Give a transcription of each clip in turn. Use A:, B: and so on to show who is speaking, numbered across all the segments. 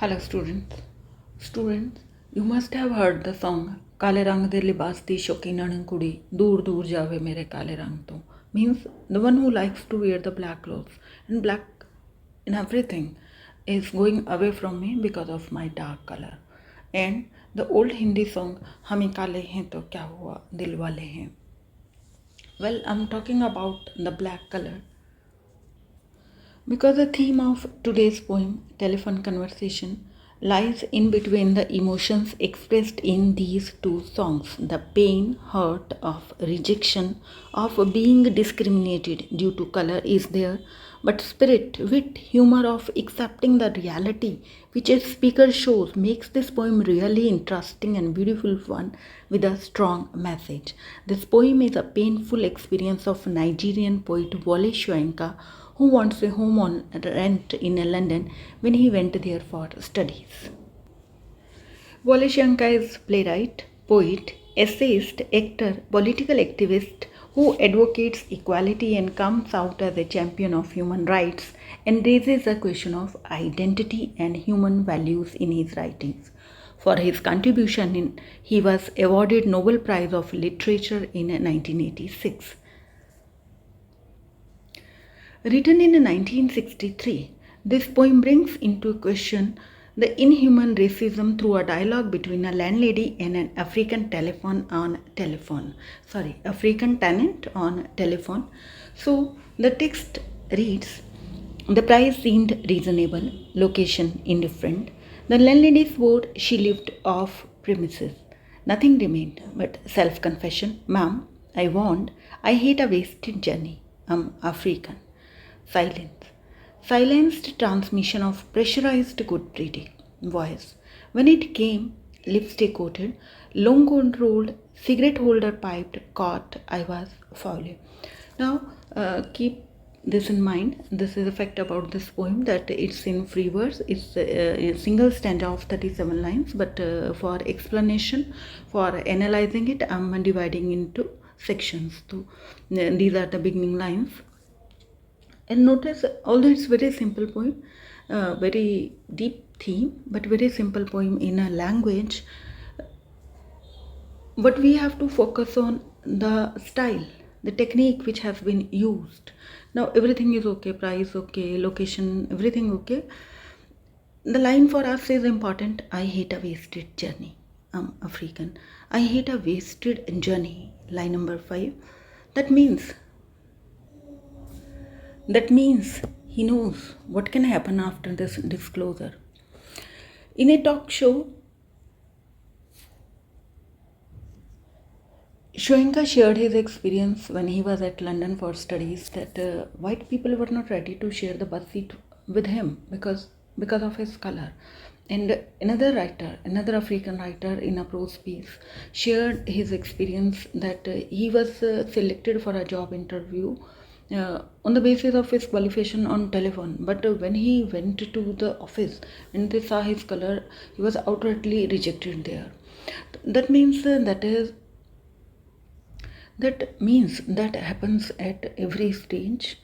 A: Hello students. Students, you must have heard the song काले रंग दे लिबास दी शौकीनन कुड़ी दूर दूर जावे मेरे काले रंग तो means the one who likes to wear the black clothes and black in everything is going away from me because of my dark color. And the old Hindi song हम काले हैं तो क्या हुआ दिल वाले हैं. Well, I'm talking about the black color because the theme of today's poem, Telephone Conversation, lies in between the emotions expressed in these two songs, the pain, hurt of rejection, of being discriminated due to color is there, but spirit, wit, humor of accepting the reality which a speaker shows makes this poem really interesting and beautiful one with a strong message. This poem is a painful experience of Nigerian poet Wole Soyinka, who wants a home on rent in London when he went there for studies. Wole Soyinka is playwright, poet, essayist, actor, political activist who advocates equality and comes out as a champion of human rights and raises the question of identity and human values in his writings. For his contribution, he was awarded Nobel Prize of Literature in 1986. Written in 1963, this poem brings into question the inhuman racism through a dialogue between a landlady and an African tenant on telephone. So the text reads, the price seemed reasonable, location indifferent. The landlady swore she lived off premises. Nothing remained but self-confession. Ma'am, I warned, I hate a wasted journey. I'm African. Silence. Silenced transmission of pressurized good breeding. Voice. When it came, lipstick coated, long controlled, cigarette holder piped, caught, I was foul. Now, keep this in mind. This is a fact about this poem that it's in free verse. It's a single stanza of 37 lines, but for explanation, for analyzing it, I'm dividing into sections. So these are the beginning lines. And notice, although it's very simple poem, very deep theme, but very simple poem in a language, but we have to focus on the style, the technique which has been used. Now everything is okay, price okay, location, everything okay. The line for us is important. I hate a wasted journey. I'm African. I hate a wasted journey. Line number 5. That means he knows what can happen after this disclosure. In a talk show, Soyinka shared his experience when he was at London for studies that white people were not ready to share the bus seat with him because of his color. And another African writer in a prose piece shared his experience that he was selected for a job interview on the basis of his qualification on telephone, but when he went to the office and they saw his color, he was outrightly rejected there. That means that happens at every stage.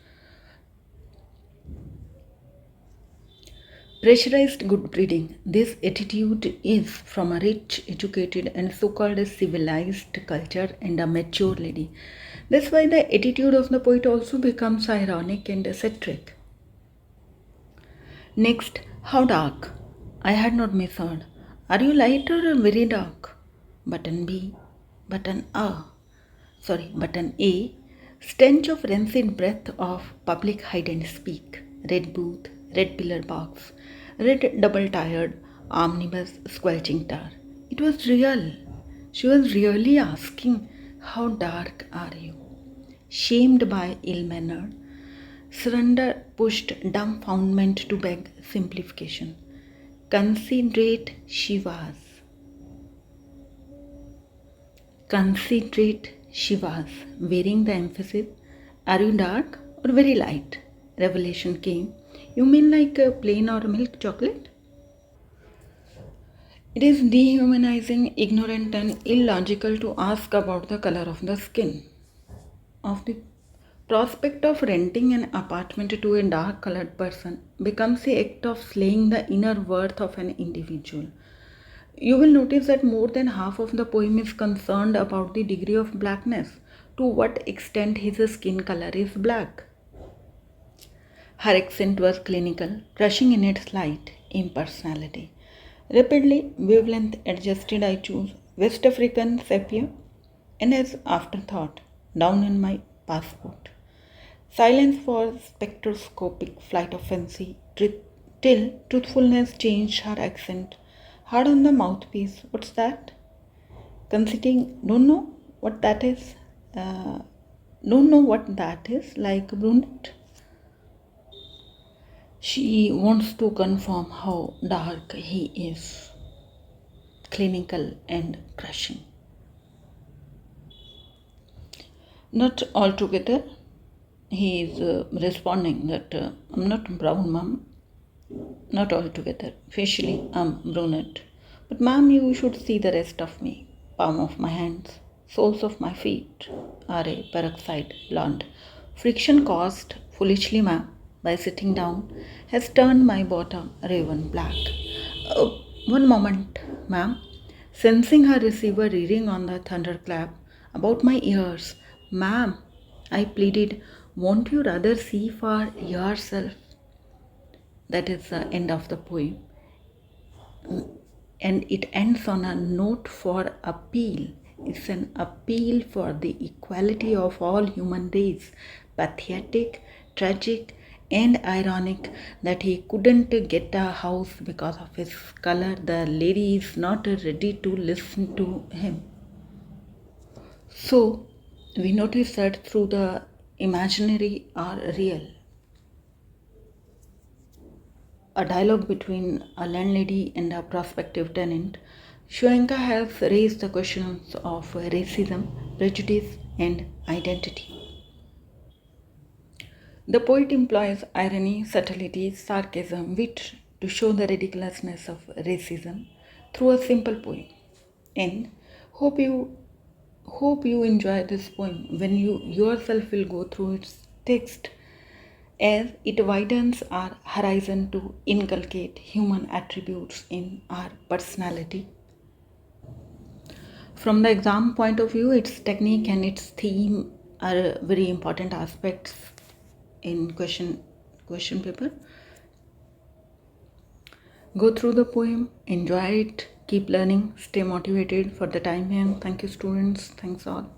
A: Pressurized good breeding. This attitude is from a rich, educated, and so-called civilized culture and a mature lady. That's why the attitude of the poet also becomes ironic and satiric. Next, how dark? I had not measured. Are you light or very dark? Button B. Button A. Stench of rancid breath of public hide and speak. Red booth, red pillar box, red double-tired omnibus squelching tar. It was real. She was really asking, how dark are you? Shamed by ill-mannered, surrender pushed dumbfoundment to beg simplification. Considerate she was. Wearing the emphasis, are you dark or very light? Revelation came. You mean like a plain or milk chocolate? It is dehumanizing, ignorant, and illogical to ask about the color of the skin of the Prospect of renting an apartment to a dark colored person becomes the act of slaying the inner worth of an individual. You will notice that more than half of the poem is concerned about the degree of blackness, to what extent his skin color is black. Her accent was clinical, crushing in its light impersonality. Rapidly, wavelength adjusted, I choose West African sepia, and as afterthought, down in my passport. Silence for spectroscopic flight of fancy, till truthfulness changed her accent. Hard on the mouthpiece. What's that? Conceiting, don't know what that is. Don't know what that is, like brunette. She wants to confirm how dark he is. Clinical and crushing. Not altogether. He is responding that I'm not brown, ma'am. Not altogether. Facially, I'm brunette. But, ma'am, you should see the rest of me. Palm of my hands, soles of my feet are a peroxide blonde. Friction caused foolishly, ma'am, by sitting down, has turned my bottom raven black. One moment, ma'am. Sensing her receiver reading on the thunderclap about my ears, ma'am, I pleaded, won't you rather see for yourself? That is the end of the poem. And it ends on a note for appeal. It's an appeal for the equality of all human race. Pathetic, tragic, and ironic that he couldn't get a house because of his color. The lady is not ready to listen to him. So, we notice that through the imaginary or real. A dialogue between a landlady and a prospective tenant, Shoenka has raised the questions of racism, prejudice, and identity. The poet employs irony, subtlety, sarcasm, wit to show the ridiculousness of racism through a simple poem. And hope you enjoy this poem when you yourself will go through its text, as it widens our horizon to inculcate human attributes in our personality. From the exam point of view, its technique and its theme are very important aspects in question paper. Go through the poem, enjoy it, keep learning, stay motivated for the time being. Thank you, students. Thanks all.